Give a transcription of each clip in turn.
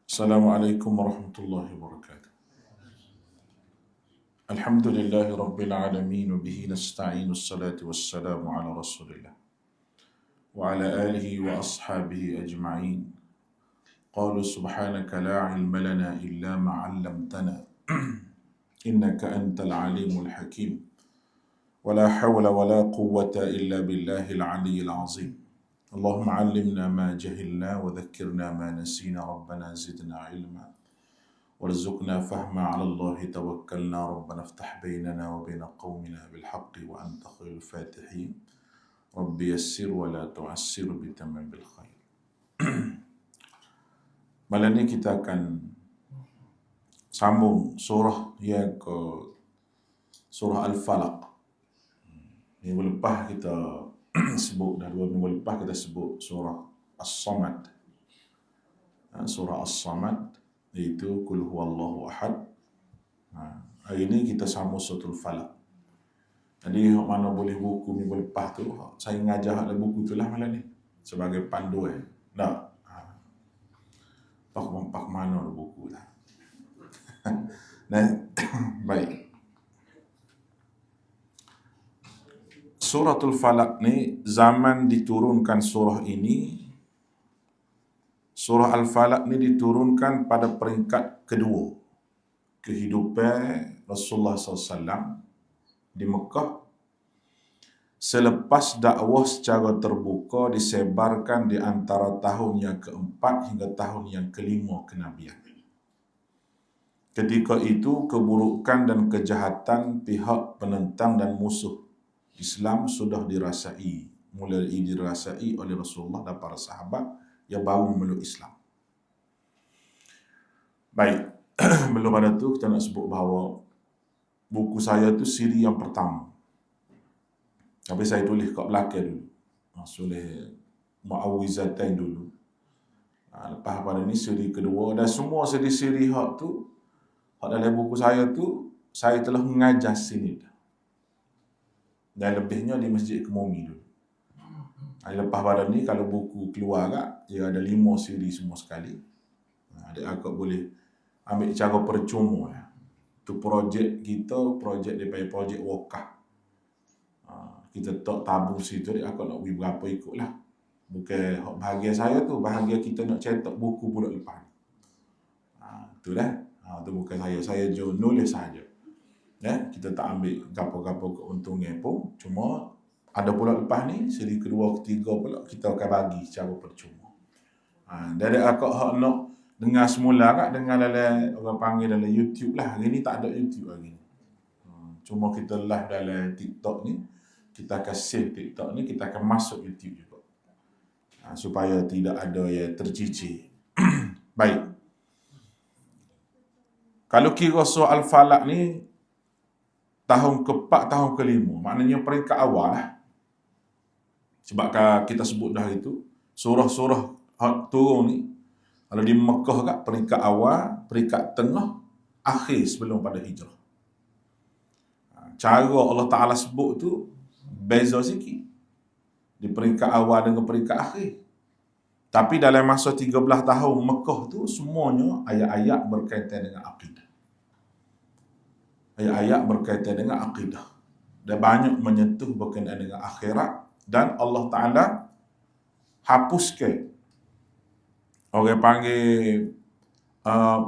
Assalamualaikum warahmatullahi wabarakatuh. Alhamdulillahi rabbil alamin wa bihi nasta'inu assalatu wassalamu ala rasulillah wa ala alihi wa ashabihi ajma'in. Qalu subhanaka la ilma lana illa ma 'allamtana innaka antal alimul hakim. Wa la hawla wa la quwwata illa billahil aliyyil azim. Allahumma 'allimna ma jahilna wa dhakkirna ma nasina rabbana zidna ilma warzuqna fahma 'ala Allahi tawakkalna rabbana iftah bainana wa bain qaumina bil haqqi wa anta khairul fatihin. Rabbi yassir wa la tu'assir bi tamamil khair. Malam ni kita akan sambung surah yang ke surah Al-Falaq. Minggu lepas kita sebut, dah 2 minggu lepas kita sebut surah As-Samad. Surah As-Samad iaitu Qul huwallahu ahad. Hari ini kita sambung surah Al-Falaq. Jadi mana boleh buku minggu lepas tu, saya ngajar ada buku tu lah malam ni sebagai panduan. Tak. Pak mana ada buku lah. Nah, baik. Suratul Falaq ni zaman diturunkan surah ini. Surah Al-Falaq ni diturunkan pada peringkat kedua kehidupan Rasulullah SAW di Mekah selepas dakwah secara terbuka disebarkan di antara tahun yang keempat hingga tahun yang kelima kenabian. Ketika itu keburukan dan kejahatan pihak penentang dan musuh Islam sudah mulai dirasai oleh Rasulullah dan para sahabat yang baru memeluk Islam. Baik, belum ada tu kita nak sebut bahawa buku saya tu siri yang pertama. Tapi saya tulis kat belakang dulu. Tulis Mu'awwizatain dulu. Lepas pada ni siri kedua dan semua siri-siri hak tu hak dalam buku saya tu saya telah mengajar sini dah. Dan lebihnya di Masjid Kemomi dulu. Lepas pada ni kalau buku keluar kat, dia ada 5 siri semua sekali. Adik akak boleh ambil cara percuma ya. Tu projek kita, projek daripada projek wakaf. Kita tak tabung situ, adik akak nak beri berapa ikutlah. Bukan hak bahagian saya tu, bahagian kita nak cetak buku pula lepas. Tu dah. Tu bukan saya nulis saja. Ya, kita tak ambil gapo-gapo keuntungan pun, cuma ada pula lepas ni siri kedua ketiga pula kita akan bagi secara percuma. Dari akak hak nak dengar semula kat dengar dalam orang panggil dalam YouTube lah. Hari ni tak ada YouTube lagi ni. Cuma kita live dalam TikTok ni, kita akan save TikTok ni, kita akan masuk YouTube juga. Supaya tidak ada yang tercicir. Baik. Kalau kira surah Al-Falaq ni tahun ke-4, tahun ke-5, maknanya peringkat awal lah. Sebab kita sebut dah itu, surah-surah turun ni, kalau di Mekah kat peringkat awal, peringkat tengah, akhir sebelum pada hijrah. Cara Allah Ta'ala sebut tu, beza sikit. Di peringkat awal dengan peringkat akhir. Tapi dalam masa 13 tahun Mekah tu, semuanya ayat-ayat berkaitan dengan akidah. Ayat-ayat berkaitan dengan akidah. Dan banyak menyentuh berkaitan dengan akhirat. Dan Allah Ta'ala hapuskan orang panggil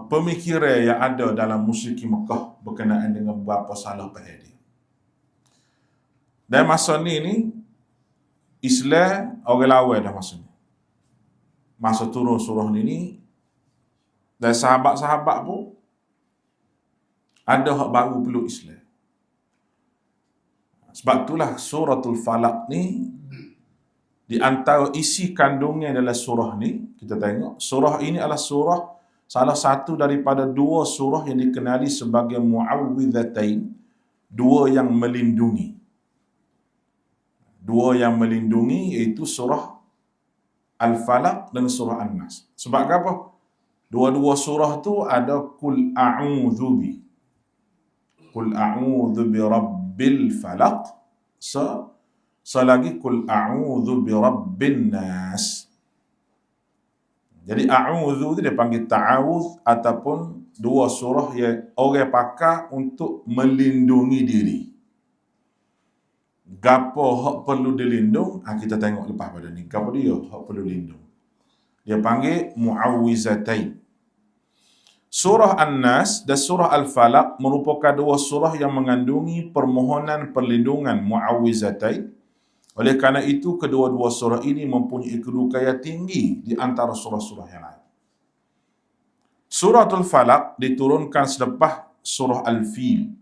pemikiran yang ada dalam musyrik Mekah berkenaan dengan beberapa salah faham dia. Dan masa ni Islam orang lawan dah masa ni. Masa turun surah ni dan sahabat-sahabat pun ada hak baru peluk Islam. Sebab itulah suratul Falaq ni di antara isi kandungnya dalam surah ni, kita tengok surah ini adalah surah salah satu daripada 2 surah yang dikenali sebagai Mu'awwizatain, 2 yang melindungi. 2 yang melindungi iaitu surah Al-Falaq dan surah An-Nas. Sebab apa? Dua-dua surah tu ada Qul a'udzu bi rabbil falaq. selagi kul a'udzu birabbin nas. Jadi a'udzu tu dia panggil ta'awuz ataupun dua surah yang orang pakai untuk melindungi diri. Gapo hak perlu dilindung, kita tengok lepas pada ni. Gapo dia hak perlu lindung. Dia panggil mu'awwizatain. Surah An-Nas dan surah Al-Falaq merupakan dua surah yang mengandungi permohonan perlindungan mu'awwizatain. Oleh kerana itu, kedua-dua surah ini mempunyai kedudukan tinggi di antara surah-surah yang lain. Surah Al-Falaq diturunkan selepas surah Al-Fil.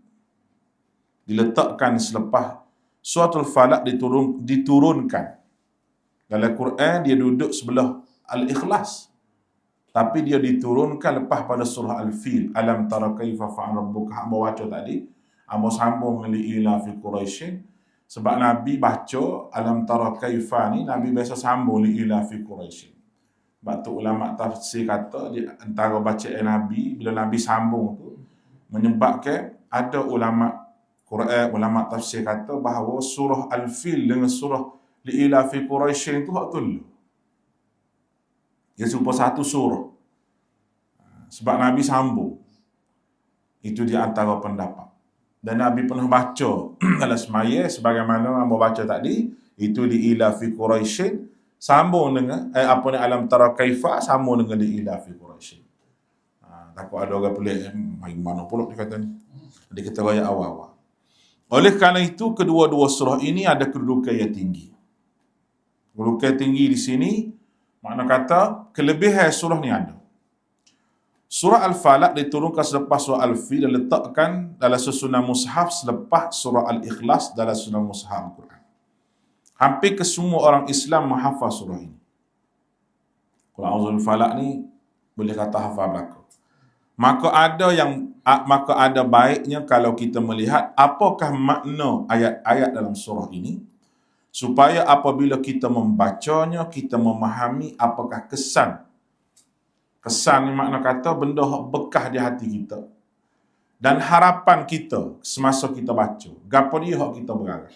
Diletakkan selepas surah Al-Falaq diturunkan. Dalam Quran, dia duduk sebelah Al-Ikhlas. Tapi dia diturunkan lepas pada surah Al-Fil. Alam tara kaifa fa'ala rabbuka. Hamba baca tadi. Hamba sambung li ila fi Quraisyin. Sebab Nabi baca alam tara kaifa ni, Nabi biasa sambung li ila fi Quraisyin. Sebab tu ulama tafsir kata di antara bacaan Nabi bila Nabi sambung tu menyebabkan ada ulama Quran, ulama tafsir kata bahawa surah Al-Fil dengan surah li ila fi Quraisyin tu hak tu. Dia serupa satu surah. Sebab Nabi sambung. Itu di antara pendapat. Dan Nabi pernah baca dalam semaya sebagaimana hamba baca tadi, itu li ila fi Quraisyin sambung dengan alam tara kaifa sambung dengan li ila fi Quraisyin. Takut ada orang pelik mana pula dia kata ni. Dia kata ayat awal-awal. Oleh kerana itu kedua-dua surah ini ada kedudukan yang tinggi. Kedudukan tinggi di sini makna kata kelebihan surah ni ada. Surah Al-Falaq diturunkan selepas surah Al-Fil dan letakkan dalam susunan mushaf selepas surah Al-Ikhlas dalam susunan mushaf Al-Quran. Hampir kesemua orang Islam menghafal surah ini. Qul a'udzu Al-Falaq ni boleh kata hafal belaka. Maka ada baiknya kalau kita melihat apakah makna ayat-ayat dalam surah ini, supaya apabila kita membacanya, kita memahami apakah kesan. Kesan ni makna kata benda yang bekas di hati kita. Dan harapan kita semasa kita baca. Gapo dia yang kita berharap.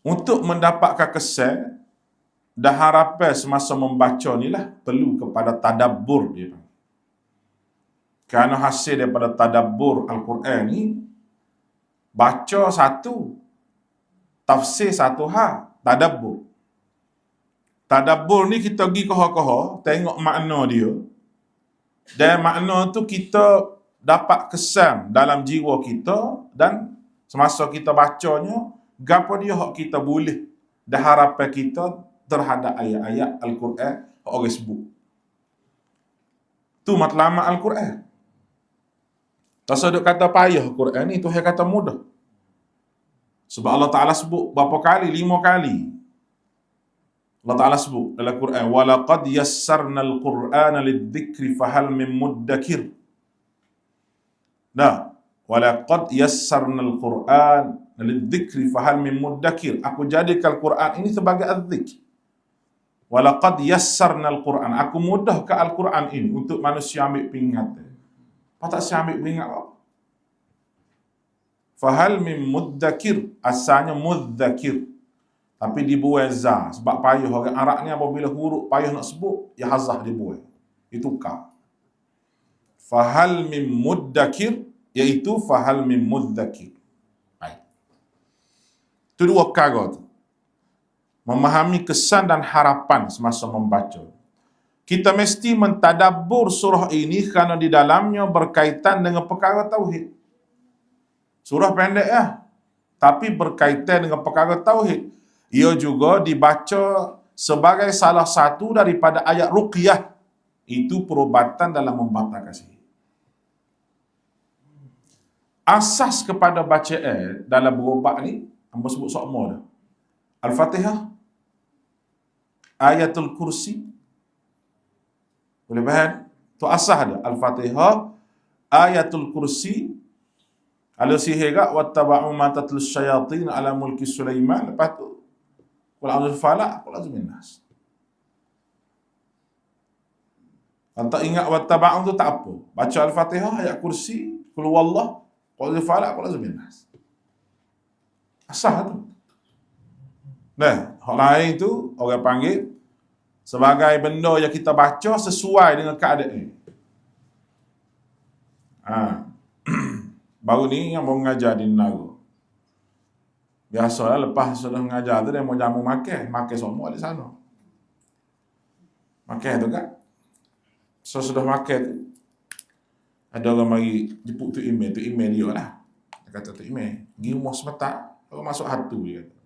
Untuk mendapatkan kesan dan harapan semasa membaca ni lah, perlu kepada tadabbur dia. Kerana hasil daripada tadabbur Al-Quran ni, baca satu, tafsir satu hal, tadabbur. Tadabbur ni kita pergi koha-koha, tengok makna dia. Dan makna tu kita dapat kesan dalam jiwa kita dan semasa kita bacanya, gapo dia hak kita boleh dan harapan kita terhadap ayat-ayat Al-Quran yang orang sebut. Tu matlamat Al-Quran. Tak sedut kata payah Al-Quran ni, Tuhan kata mudah. Sebab Allah Ta'ala sebut berapa kali? 5 kali. Allah Ta'ala sebut dalam Quran, وَلَقَدْ يَسَّرْنَا الْقُرْآنَ لِلذِّكْرِ فَهَلْ مِن مُدَّكِرٍ. Nah, وَلَقَدْ يَسَّرْنَا الْقُرْآنَ لِلذِّكْرِ فَهَلْ مِن مُدَّكِرٍ. Aku jadikan Quran ini sebagai az-zikr. وَلَقَدْ يَسَّرْنَا الْقُرْآنَ. Aku mudahkan Al-Quran ini untuk manusia ambil peringatan. Apa tak saya ambil peringat apa? Fahal min muddakir, asalnya mudzakir. Tapi dibuai za. Sebab payah orang Arab ni apabila huruf payah nak sebut, ya hazah dibuai. Itu ka. Fahal min muddakir, iaitu fahal min mudzakir. Baik. Itu dua perkara tu. Memahami kesan dan harapan semasa membaca. Kita mesti mentadabbur surah ini kerana di dalamnya berkaitan dengan perkara tauhid. Surah pendek ya, tapi berkaitan dengan perkara tauhid. Ia juga dibaca sebagai salah satu daripada ayat ruqyah. Itu perubatan dalam membatalkan sihir. Asas kepada bacaan dalam berubat ni, hamba sebut sokmo dah. Al-Fatihah, Ayatul Kursi. Boleh faham? Tu asas dia. Al-Fatihah, Ayatul Kursi. Kalau sihir gak wattaba'u ma tatlus syayatin ala mulki Sulaiman, lepas tu qul a'udzu falaq, qul a'udzu binnas. Kalau tak ingat wattaba'u tu tak apa. Baca Al-Fatihah, ayat kursi, qul huwallah, qul a'udzu falaq, qul a'udzu binnas. Sah tu. Nah, hak lain tu orang panggil sebagai benda yang kita baca sesuai dengan keadaan. Baru ni yang mau mengajar di Nago. Biasalah lepas sudah mengajar tu dia mau jamu makan semua di sana. Makan tu kan. So sudah makan tu ada orang mari jemput tu email dia lah. Dia kata tu email, pergi rumah semetak, orang masuk hatu dia kata.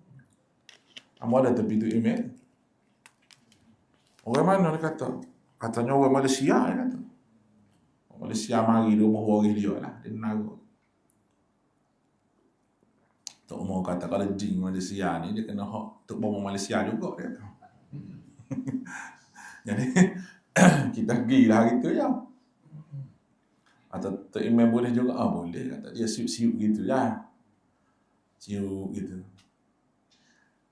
Kamu ada tepi tu email. Orang mana dia kata? Katanya orang Malaysia dia kata. Orang Malaysia mari di rumah waris dia lah, di Nago. Tok Umar kata kalau jin Malaysia ni dia kena hak Tok Umar Malaysia juga dia kata. Jadi kita pergi lah hari tu ya. Atau Tok Imam boleh juga, boleh kata dia siup-siup gitu lah. Siup gitu.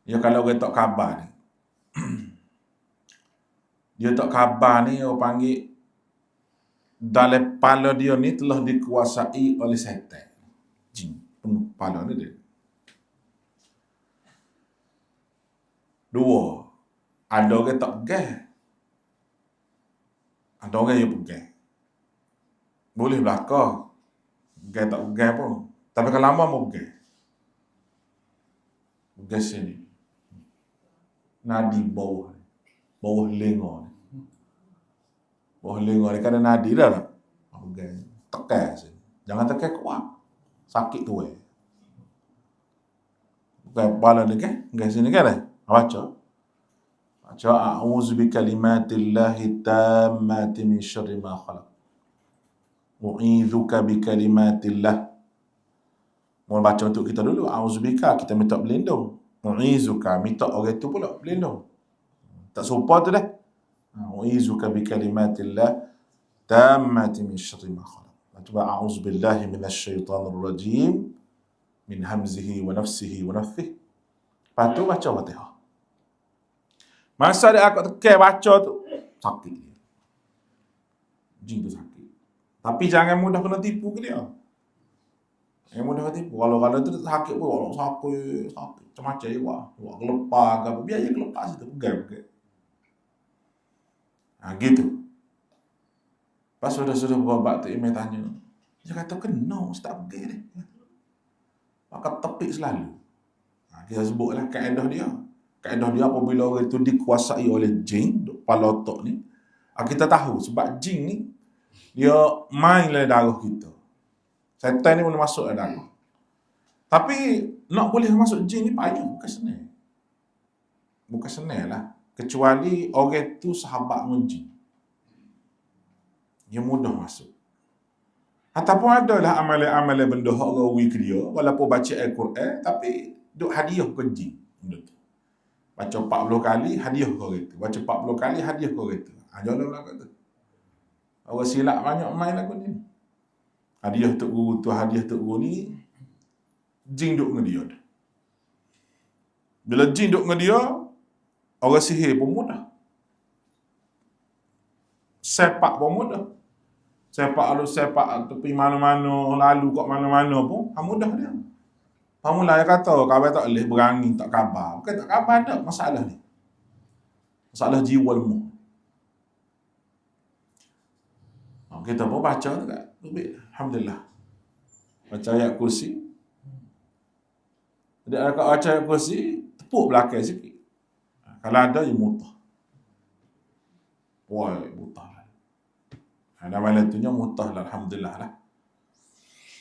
Dia kalau orang tak khabar ni. Dia tak khabar ni orang panggil dalam kepala dia ni telah dikuasai oleh syaitan. Jin penuh kepala ni dia. Dua, ada orang tak pegang. Ada orang yang pegang. Boleh belakang. Pegang tak pegang pun. Tapi kalau lama mau pegang. Pegang sini. Nadi bawah. Bawah lenga ni. Bawah lenga ni kan ada nadi dah tak? Pegang. Tekan sini. Jangan tekan kuat. Sakit tu eh. Pegang kepala ni kan? Pegang sini kan eh? Baca. A'udzu bikalimatillahi tammati min syarri ma khalaq. U'idzuka bikalimatillah. Mau baca untuk kita dulu. A'udzubika, kita minta berlindung. U'idzuka, minta orang tu pula berlindung. Tak serupa tu dah. U'idzuka bikalimatillah tammati min syarri ma khalaq. Coba a'udzu billahi minasyaitanir rajim min hamzihi wa nafsihi wa nafthihi. Lepas tu baca Fatihah. Masa dia akak tekan baca tu, sakit dia. Jin tu sakit. Tapi jangan mudah kena tipu ke dia. Jangan mudah kena tipu. Kalau tu sakit pun, orang sakit. Macam-macam je buat. Buat kelepar ke apa. Biar je kelepar situ. Pegang. Gitu. Pas sudah berbab tu email tanya. Dia kata, kena Ustaz pegang dia. Maka tepik selalu. Kita sebutlah kaedah dia. Kaedah dia apabila orang itu dikuasai oleh jin, kepala otak ni, kita tahu sebab jin ni dia main dalam darah kita. Syaitan ni boleh masuk dalam darah. Tapi nak boleh masuk jin ni payah, bukan senang. Bukan senang lah. Kecuali orang tu sahabat dengan jin. Dia mudah masuk. Ataupun adalah amalan-amalan benda hak rawi ke dia, walaupun baca Al-Quran, tapi duk hadiah ke jin. Benda tu. Baca 40 kali, hadiah ke orang tu. Baca 40 kali, hadiah ke orang tu. Jalan belakang tu. Orang silap banyak main lagu ni. Hadiah Tok Guru tu, hadiah Tok Guru ni, jin duk dengan dia. Bila jin duk dengan dia, orang sihir pun mudah. Sepak pun mudah. Sepak tepi mana-mana, lalu kat mana-mana pun, mudah dia. Pamula dia kata, kawan tak boleh berani, tak khabar. Bukan tak khabar ada masalah ni. Masalah jiwa lemah. Kita pun baca tu kan. Alhamdulillah. Baca ayat kursi. Dia akan baca ayat kursi, tepuk belakang sikit. Kalau ada, dia mutah. Wah, mutah lah. Ada malam tu nya mutah lah. Alhamdulillah lah.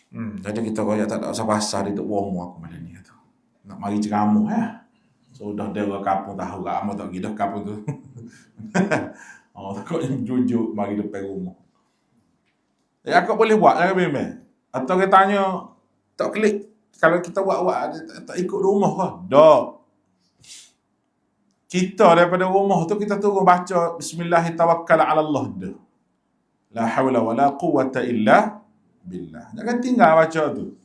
Jadi kita kaya tak ada usah pasal dia duk bomo aku malam ni tu. Nak mari ceramah ya. Sudah dia kapung tahu kamu tak gidah kapung tu. Takut jujur mari depan rumah. Aku boleh buat kan memang. Atau kita tanya tak klik kalau kita buat tak ikut rumah ke? Tak. Kita daripada rumah tu kita turun baca Bismillahirrahmanirrahim dah. La hawla wala quwwata illa billah. Jangan tinggal baca tu.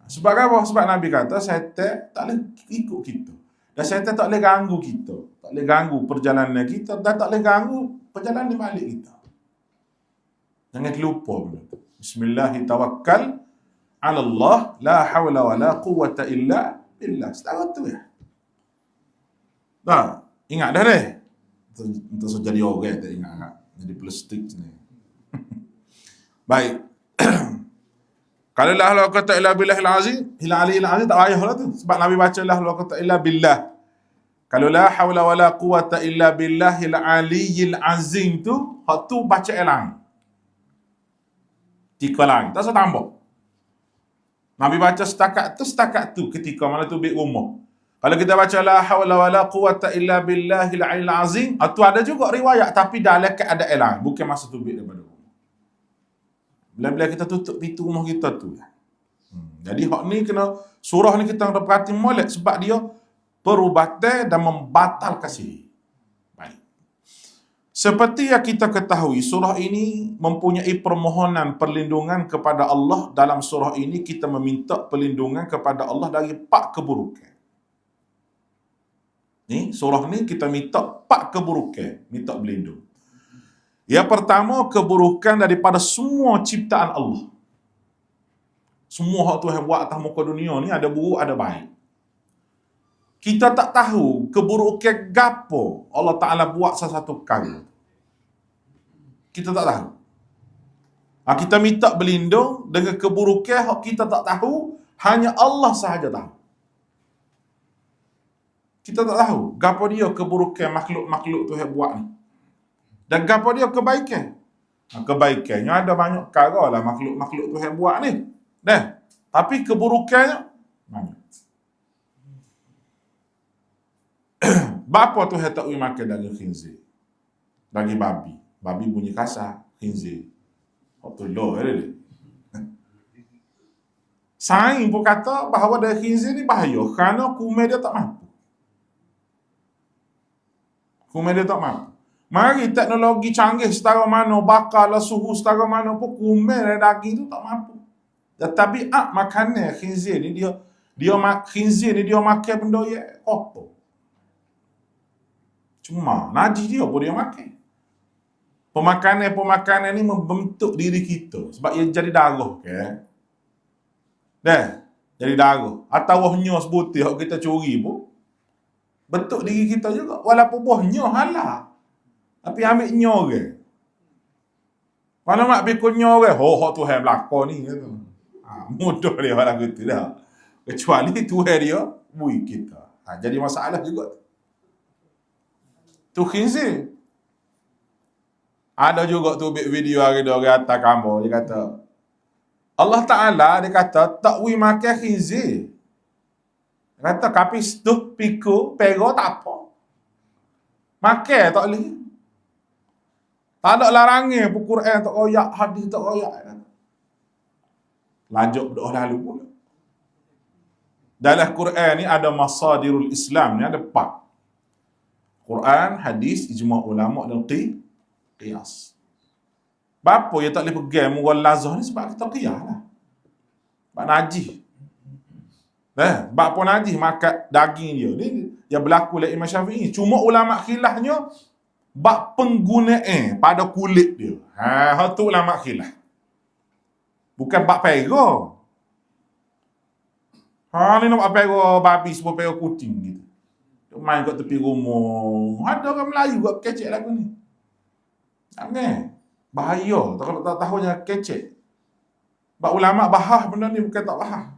Sebab apa? Sebab Nabi kata syaitan tak boleh ikut kita. Dan syaitan tak boleh ganggu kita. Tak boleh ganggu perjalanan kita dan tak boleh ganggu perjalanan balik kita. Jangan terlupa benda tu. Bismillahirrahmanirrahim 'ala Allah la haula wala quwwata illa billah. Setara tu ya. Dah, ingat dah deh. Untuk so jadi orang tak ingat. Jadi plastik ni. Baik. Kalau la haula wala quwwata illa billahil azim, ila aliyil azim tak payahlah tu. Sebab Nabi baca la haula wala quwwata illa billah. Kalau la haula wala quwwata illa billahil aliyil azim tu, hak tu baca elang. Tiga lain, tak usah tambah. Nabi baca setakat tu ketika mana tu bik rumah. Kalau kita baca la haula wala quwwata illa billahil aliyil azim, tu ada juga riwayat tapi dalam keadaan lain, bukan masa tu bik daripada rumah. Bila-bila kita tutup pintu rumah kita tu. Jadi hak ni kena, surah ni kita kena perhati molek sebab dia perubatan dan membatalkan sihir. Baik. Seperti yang kita ketahui, surah ini mempunyai permohonan perlindungan kepada Allah. Dalam surah ini kita meminta perlindungan kepada Allah dari 4 keburukan. Ni surah ni kita minta 4 keburukan, minta berlindung. Yang pertama, keburukan daripada semua ciptaan Allah. Semua hak Tuhan buat atas muka dunia ni ada buruk, ada baik. Kita tak tahu keburukan gapo Allah Ta'ala buat satu kali. Kita tak tahu. Kita minta berlindung dengan keburukan hak kita tak tahu, hanya Allah sahaja tahu. Kita tak tahu gapo dia keburukan makhluk-makhluk Tuhan buat ni. Dan gapo dia kebaikan. Kebaikannya ada banyak perkara lah makhluk-makhluk Tuhan buat ni. Dah. Tapi keburukannya banyak. Bapa Tuhan tak boleh makan daging khinzir. Daging babi. Babi bunyi kasar. Khinzir. Waktu low dia. Sains pun kata bahawa daging khinzir ni bahaya kerana kuman dia tak mampu. Kuman dia tak mampu. Mari teknologi canggih setara mana, bakar lah suhu setara mana pun, kuman dan daging tu tak mampu. Tetapi makanan khinzir ni khinzir ni dia makan benda yang kotor. Cuma najis dia pun dia makan. Pemakanan ni membentuk diri kita sebab ia jadi darah, okay? Dah, jadi darah. Atau wahnya sebutir yang kita curi pun bentuk diri kita juga. Walaupun buahnya halal. Tapi ambil nyor ke. Kalau nak pikun nyor ke, hak Tuhan belakang ni kata. Mudah dia orang gitu dah. Kecuali Tuhan dia bui kita. Jadi masalah juga. Tu khinzir. Ada juga tu video hari dia orang atas kamera, dia kata Allah Ta'ala dia kata tak wi makan khinzir. Dia kata kapis tu pikul pego tak apa. Makan tak boleh. Tak ada larangan pun Quran tak royak, hadis tak royak. Lanjut berdoa lalu pula. Dalam Quran ni ada masadirul Islam ni ada 4. Quran, hadis, ijma' ulama dan qiyas. Bapa yang tak boleh pegang mughallazah ni sebab kita qiyas lah. Sebab najis. Bapa najis makan daging dia. Ni yang berlaku oleh Imam Syafi'i. Cuma ulama khilafnya bab penggunaan pada kulit dia. Tu ulama khilaf. Bukan bab pera. Ni nak pera babi sebab pera kucing gitu. Main kat tepi rumah. Ada orang Melayu kat kecek lagu ni. Jangan. Bahaya. Kalau tak tahu jangan kecek. Sebab ulama bahah benda ni bukan tak bahah.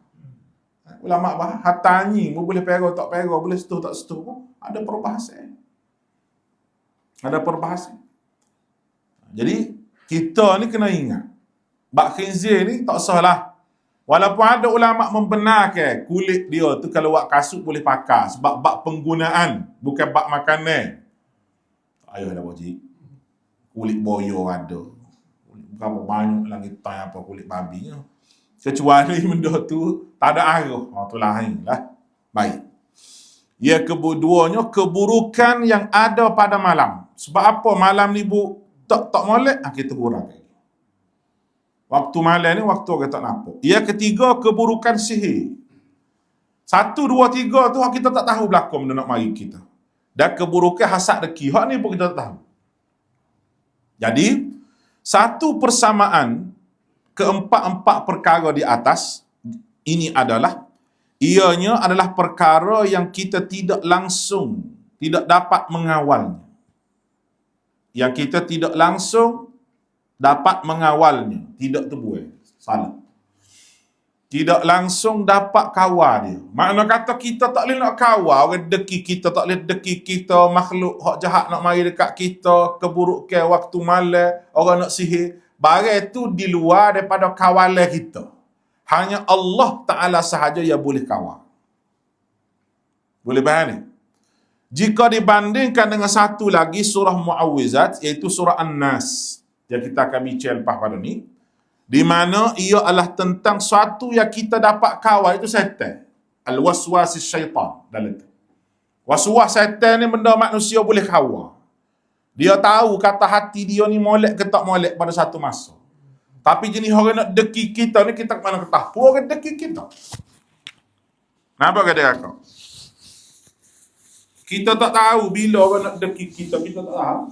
Ulama bahah. Hatanyi boleh pera tak pera. Boleh setuh tak setuh pun. Ada perbahasan. Ada perbahasan. Jadi, kita ni kena ingat. Bak khinzir ni tak salah. Walaupun ada ulama membenarkan kulit dia tu kalau buat kasut boleh pakai. Sebab bak penggunaan. Bukan bak makanan. Ayolah wajib. Kulit boyo ada. Berapa banyak lagi tanya apa kulit babi. Kecuali benda tu tak ada arah. Tu lain lah. Baik. Ya keduanya keburukan yang ada pada malam. Sebab apa malam ni tak molek, kita kurang. Waktu malam ni waktu orang tak nampak. Yang ketiga keburukan sihir. 1, 2, 3 tu kita tak tahu belakang benda nak mari kita. Dan keburukan hasad deki. Hak ni pun kita tak tahu. Jadi, satu persamaan keempat-empat perkara di atas ini ianya adalah perkara yang kita tidak langsung, tidak dapat mengawalnya. Yang kita tidak langsung dapat mengawalnya. Tidak tu buai. Salah. Tidak langsung dapat kawal dia. Makna kata kita tak boleh nak kawal orang deki kita, tak boleh deki kita, makhluk hak jahat nak mari dekat kita, keburukan waktu malam, orang nak sihir. Barang tu di luar daripada kawalan kita. Hanya Allah Ta'ala sahaja yang boleh kawal. Boleh faham ni? Jika dibandingkan dengan satu lagi surah Mu'awwizat, iaitu surah An-Nas, yang kita akan bincang lepas pada ni, di mana ia adalah tentang suatu yang kita dapat kawal, itu syaitan. Al-waswasis syaitan dalam itu. Waswas syaitan ni benda manusia boleh kawal. Dia tahu kata hati dia ni molek ke tak molek pada satu masa. Tapi jenis orang nak deki kita ni, kita mana ketahui orang deki kita. Kenapa kata kakak? Kita tak tahu bila orang nak deki kita, kita tak tahu.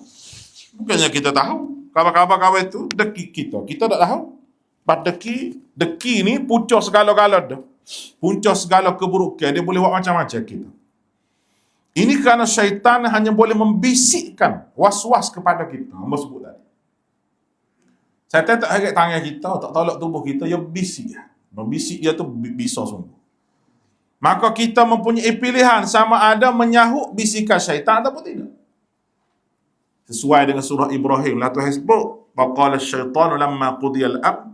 Bukannya kita tahu. Kawan-kawan kawan itu deki kita. Kita tak tahu. Pas deki ni punca segala-gala dah. Punca segala keburukan. Dia boleh buat macam-macam kita. Ini kerana syaitan hanya boleh membisikkan was-was kepada kita. Hamba sebut tadi. Syaitan tak heret tangan kita, tak tolak tubuh kita, dia bisik. Membisik dia tu bisa sungguh. Maka kita mempunyai pilihan sama ada menyahut bisikan syaitan ataupun tidak. Sesuai dengan surah Ibrahim. La Tuhan sebut. Faqala syaitanu lamma qudiyal amr.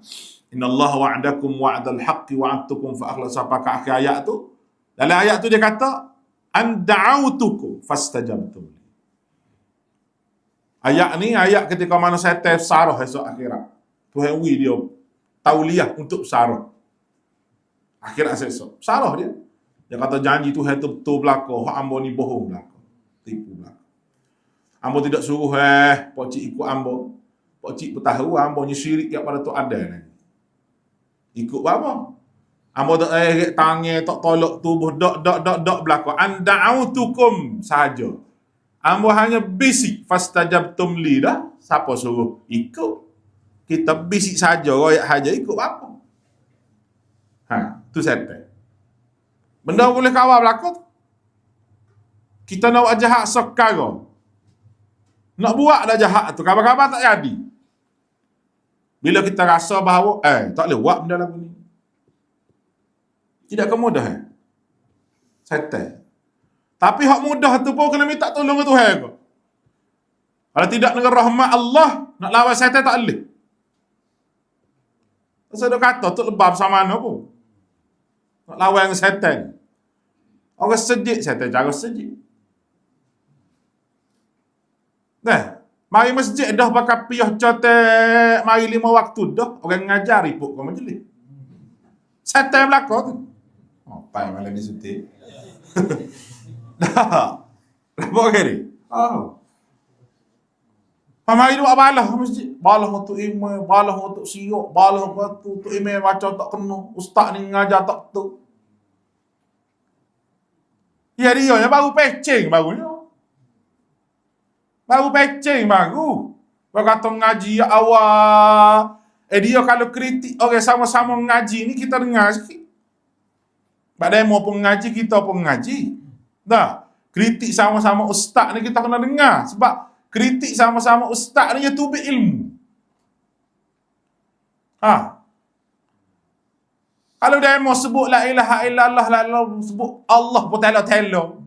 Inna Allah wa'adakum wa'adal haqqi wa'adtukum fa'akhlas. Sampai ke akhir ayat tu. Dalam ayat tu dia kata, an da'autukum fastajabtum. Ayat ni ayat ketika mana syaitan sarah esok akhirat. Tuhan dia tauliah untuk sarah. Akhirat esok. Sarah dia. Dia kata janji Tuhan tu betul belaka. Hak ambo ni bohong belaka. Tipu belaka. Ambo tidak suruh pak cik ikut ambo. Pak cik pun tahu ambo ni syirik kepada tu ada lagi. Ikut apa? Ambo tak tangan tak tolak tubuh dak belaka. Anda'autukum saja. Ambo hanya bisik fastajabtum li dah. Siapa suruh ikut? Kita bisik saja, royak saja ikut apa? Tu setan. Benda boleh kawal berlaku. Kita nak buat jahat sekarang. Nak buat dah jahat tu. Kabar-kabar tak jadi. Bila kita rasa bahawa, tak boleh buat benda lagu ni. Tidak kemudahan. Setan. Tapi hak mudah tu pun kena minta tolong ke Tuhan ke. Kalau tidak dengan rahmat Allah, nak lawan setan tak boleh. Saya dah kata, tu lebah bersama mana pun. Nak lawan dengan setan. Orang sejik, setan cara sejik. Mari masjid dah pakai piyah cotek, mari 5 waktu dah. Orang ngajar ipuk ke majlis. Setan belaka tu. Apa yang malam ni suntik? Dah. Kenapa ke ni? Mari dua balah masjid. Balah untuk imam, balah untuk siok, balah untuk imam baca tak kena. Ustaz ni ngajar tak tu. Ya dia baru pecing barunya. Baru pecing baru. Berkata ngaji awal. Dia kalau kritik orang sama-sama ngaji ni kita dengar sikit. Padahal mau pun ngaji, kita pun ngaji. Dah. Kritik sama-sama ustaz ni kita kena dengar. Sebab kritik sama-sama ustaz ni dia tubik ilmu. Kalau dia mau sebut la ilaha illallah, sebut Allah pun telo-telo.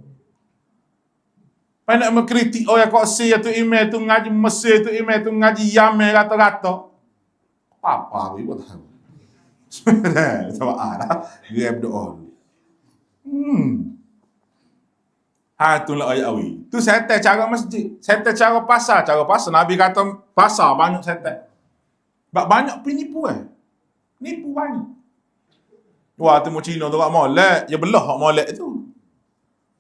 Banyak mengkritik orang kosi tu imam tu ngaji Mesir tu imam tu ngaji Yaman rata-rata. Apa ibu tahu. Sebab dia berdoa. Itulah ayat awi. Tu setan cara masjid. Setan cara pasar. Cara pasar. Nabi kata pasar banyak setan. Banyak penipu Nipu banyak. Wah, tu mau Cina tu kat molek. Dia belah kat molek tu.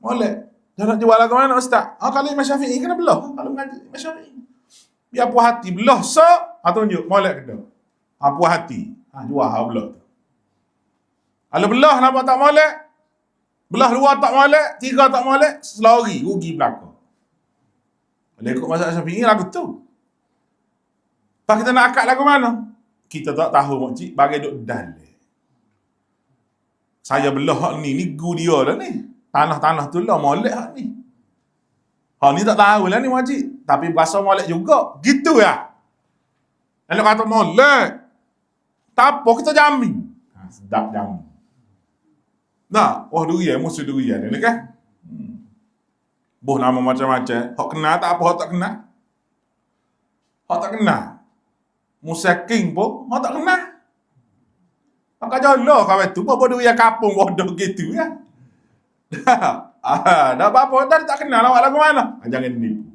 Molek. Dia nak jual lagu mana ustaz? Kalau Imam Syafi'i kena belah. Kalau mengaji Imam Syafi'i. Biar puas hati. Belah tunjuk. Molek kena. Puas hati. Jual belah tu. Kalau belah nampak tak molek. Belah 2 tak molek. 3 tak molek. Selari. Rugi belakang. Kalau ikut mazhab Syafi'i lagu tu. Lepas kita nak akad lagu mana? Kita tak tahu makcik. Bagi duk dalil. Saya belah hak ni gu dia lah ni. Tanah-tanah tu lah molek hak ni. Hak ni tak tahu lah ni wajib. Tapi berasa molek juga. Gitu ya. Kalau kata molek, tak apa kita jamin. Sedap jamin. Nah, wah durian, musuh durian ni kan. Boh nama macam-macam. Hak kenal tak apa, hak tak kenal. Hak tak kenal. Musa king pun, hak tak kenal. Maka jauh kawan tu, apa durian kapung bodoh gitu ya. Dah apa-apa, dah tak kenal awak lagu mana. Jangan nipu.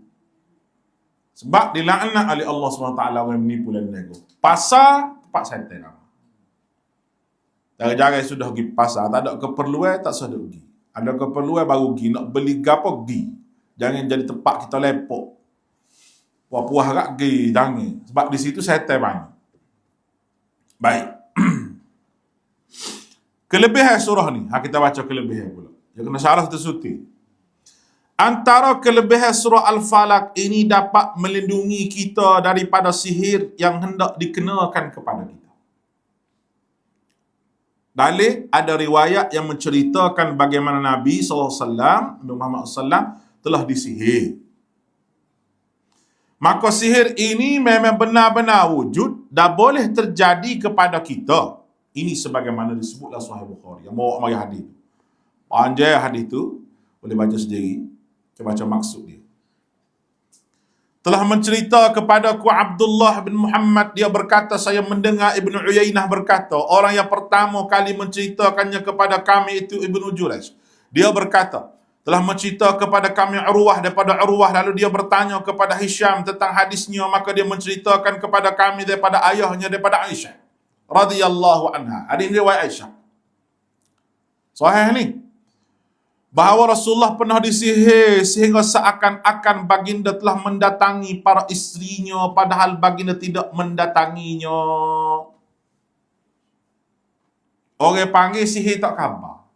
Sebab dilaknat oleh Allah SWT orang menipu dan nego. Pasar, tempat syaitan. Jangan sudah pergi pasar, tak ada keperluan, tak sudah pergi. Ada keperluan baru pergi, nak beli gapo pergi. Jangan jadi tempat kita lepok. Puas-puas agak pergi, jangan. Sebab di situ syaitan banyak. Baik. Kelebihan surah ni, kita baca kelebihan pula. Dia kena syarah tersuti. Antara kelebihan surah Al-Falaq ini dapat melindungi kita daripada sihir yang hendak dikenakan kepada kita. Dalil, ada riwayat yang menceritakan bagaimana Nabi SAW, Nabi Muhammad SAW telah disihir. Maka sihir ini memang benar-benar wujud dan boleh terjadi kepada kita. Ini sebagaimana disebutlah Sahih Bukhari. Yang bawa mari hadis. Panjang hadis tu, boleh baca sendiri. Kita baca maksud dia. Telah mencerita kepadaku Abdullah bin Muhammad, dia berkata, saya mendengar Ibnu Uyainah berkata, orang yang pertama kali menceritakannya kepada kami itu Ibnu Jurayj. Dia berkata, telah mencerita kepada kami Urwah, daripada Urwah, lalu dia bertanya kepada Hisham tentang hadisnya, maka dia menceritakan kepada kami daripada ayahnya, daripada Aisyah radhiyallahu anha. Ada ini riwayat Aisyah. Sahih ni. Bahawa Rasulullah pernah disihir sehingga seakan-akan baginda telah mendatangi para isterinya, padahal baginda tidak mendatanginya. Orang panggil sihir tak khabar.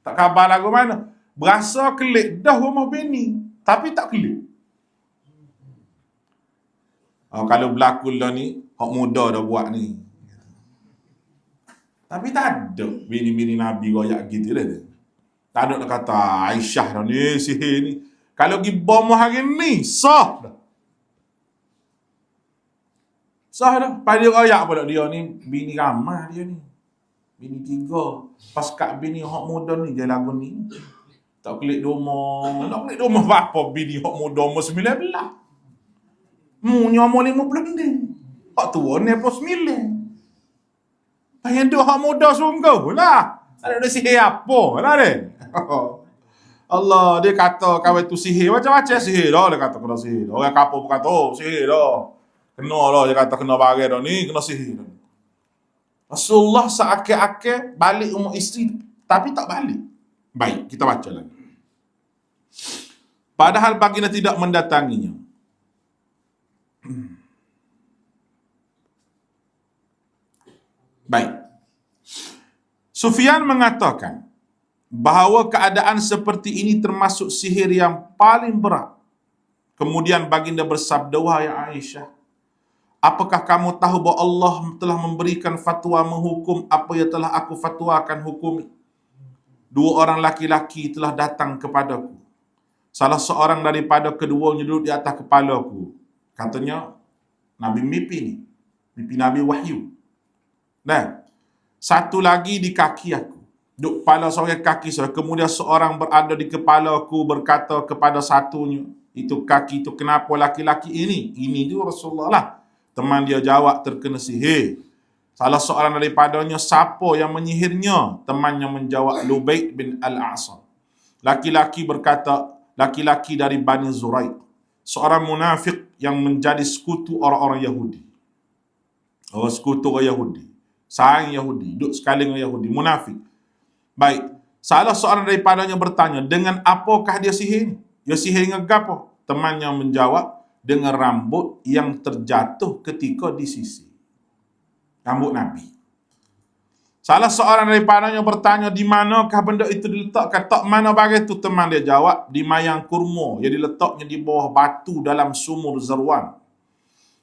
Tak khabar lagu mana? Berasa kelik dah rumah bini, tapi tak kelik. Kalau berlaku dah ni, hak muda dah buat ni. Tapi tak ada bini-bini Nabi royak gitu dah. Tak ada nak kata Aisyah dah ni, sihir ni. Kalau pergi bom hari ni, sah dah. Sah dah. Pada royak pula dia ni, bini ramah dia ni. Bini 3. Pas kat bini hak muda ni, dia lagu ni. Tak klik rumah. Nak klik rumah apa bini hak muda umur 19. Umur 50 ni. Hak tua ni pun 9. Yang tu hak muda sungguh lah. Tak ada sihir apa lah dia. Allah, dia kata kawan tu sihir. Macam-macam sihir dah. Dia kata kena sihir. Orang kapur pun kata, oh sihir dah. Kena lah. Dia kata kena bagai dah ni. Kena sihir dah. Rasulullah seakhir-akhir balik umur isteri. Tapi tak balik. Baik, kita baca lagi. Padahal baginda tidak mendatanginya. Baik. Sufyan mengatakan bahawa keadaan seperti ini termasuk sihir yang paling berat. Kemudian baginda bersabda, wahai Aisyah, apakah kamu tahu bahawa Allah telah memberikan fatwa menghukum apa yang telah aku fatwakan hukumi? 2 orang laki-laki telah datang kepadaku. Salah seorang daripada keduanya duduk di atas kepalaku. Katanya, Nabi mimpi ni. Mimpi Nabi wahyu. Nah, satu lagi di kaki aku. Duduk kepala seorang, kaki saya. Kemudian seorang berada di kepala aku berkata kepada satunya, itu kaki itu, kenapa laki-laki ini? Ini tu Rasulullah lah. Teman dia jawab, terkena sihir. Salah seorang daripadanya, siapa yang menyihirnya? Temannya menjawab, Lubaid bin Al-A'sam. Laki-laki berkata, laki-laki dari Bani Zuraik. Seorang munafik yang menjadi sekutu orang-orang Yahudi. Sekutu orang Yahudi. Sayang Yahudi. Duduk sekali dengan Yahudi. Munafik. Baik. Salah seorang daripadanya bertanya, dengan apakah dia sihir? Dia sihir dengan apa? Temannya menjawab, dengan rambut yang terjatuh ketika disisir. Rambut Nabi. Salah seorang daripadanya bertanya, di manakah benda itu diletakkan? Tak mana bagai itu? Teman dia jawab, di mayang kurma yang diletaknya di bawah batu dalam sumur Zarwan.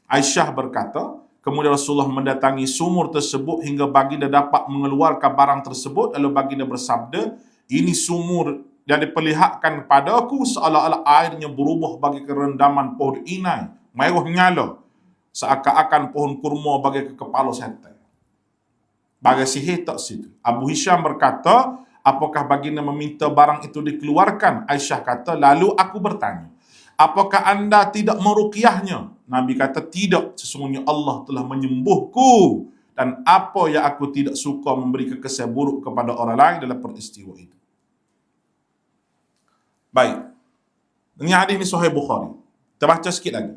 Aisyah berkata, Kemudian Rasulullah mendatangi sumur tersebut hingga baginda dapat mengeluarkan barang tersebut. Lalu baginda bersabda, ini sumur yang diperlihatkan padaku seolah-olah airnya berubah bagi kerendaman pohon inai, merah nyala, seakan-akan pohon kurma bagi ke kepala setan. Bagi sihir tak situ. Abu Hisham berkata, apakah baginda meminta barang itu dikeluarkan? Aisyah kata, lalu aku bertanya, apakah anda tidak meruqyahnya? Nabi kata, tidak, sesungguhnya Allah telah menyembuhku. Dan apa yang aku tidak suka memberi kekesan buruk kepada orang lain dalam peristiwa itu. Baik. Ini hadis ini Sahih Bukhari. Kita baca sikit lagi.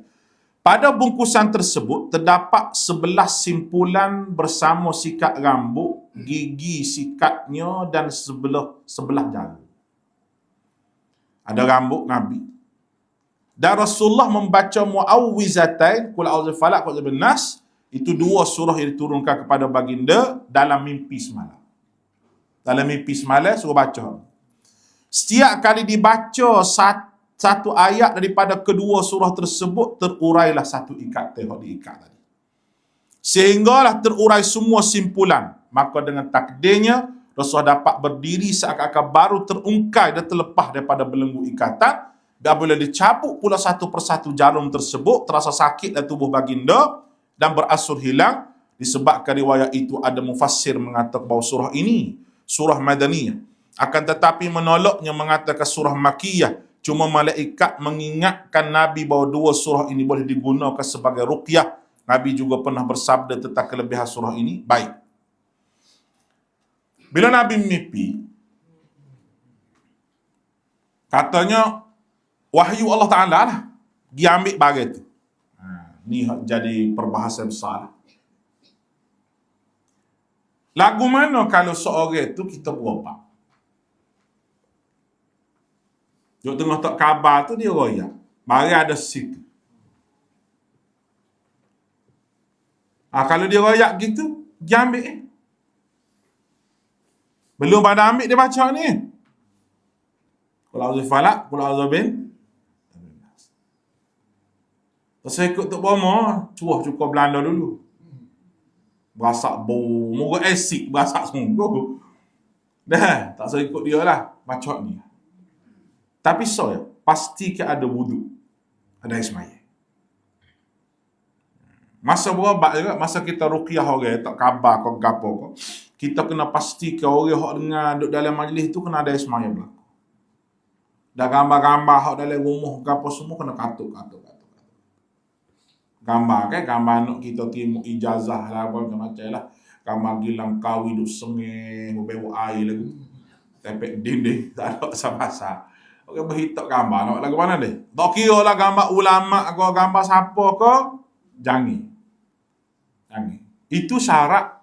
Pada bungkusan tersebut terdapat 11 simpulan bersama sikat rambut, gigi sikatnya dan sebelah jari. Ada rambut Nabi. Dan Rasulullah membaca Mu'awwizatain, Qul a'udzu falaq, Qul a'udzu binnas. Itu 2 surah yang diturunkan kepada baginda dalam mimpi semalam. Dalam mimpi semalam suruh baca. Setiap kali dibaca satu ayat daripada kedua surah tersebut, terurailah satu ikat. Tengok diikat tadi. Sehinggalah terurai semua simpulan. Maka dengan takdirnya, Rasulullah dapat berdiri seakan-akan baru terungkai dan terlepas daripada belenggu ikatan. Dan bila dicabut pula satu persatu jarum tersebut, terasa sakit dan tubuh baginda dan beransur hilang. Disebabkan riwayat itu ada mufassir mengatakan bahawa surah ini surah Madaniyah. Akan tetapi menolaknya mengatakan surah Makkiyah. Cuma malaikat mengingatkan Nabi bahawa 2 surah ini boleh digunakan sebagai ruqyah. Nabi juga pernah bersabda tentang kelebihan surah ini. Baik. Bila Nabi mimpi, katanya wahyu Allah Ta'ala lah. Dia ambil bagai tu. Ni jadi perbahasan besar. Lagu mana kalau seorang tu kita berobat? Duk tengah tak khabar tu dia royak. Mari ada situ. Kalau dia royak gitu, dia ambil. Belum pada ambil dia baca ni. Qul a'udzu falaq, qul a'udzu bin. Saya ikut Tok Bomo, cuah cukup Belanda dulu. Berasak bau, moga asid berasak sungguh. Dah, tak saya ikut dia lah, baca ni. Tapi so ya, pastikan ada wudu. Ada air semaya. Masa berobat juga, masa kita ruqyah orang, tak khabar kau gapo kau. Kita kena pastikan orang hok dengar duduk dalam majlis tu kena ada air semaya berlaku. Dah gambar-gambar hok dalam rumah gapo semua kena katuk. Gambar kan, gambar anak kita timu ijazah lah, apa macam lah. Gambar gilang kahwin duk sengih, berbau air lagu. Tepek dinding, tak ada pasal-pasal. Orang berhitak gambar, nak lagu mana dia? Tak kira lah gambar ulama ke, gambar siapa ke, jangan. Itu syarat.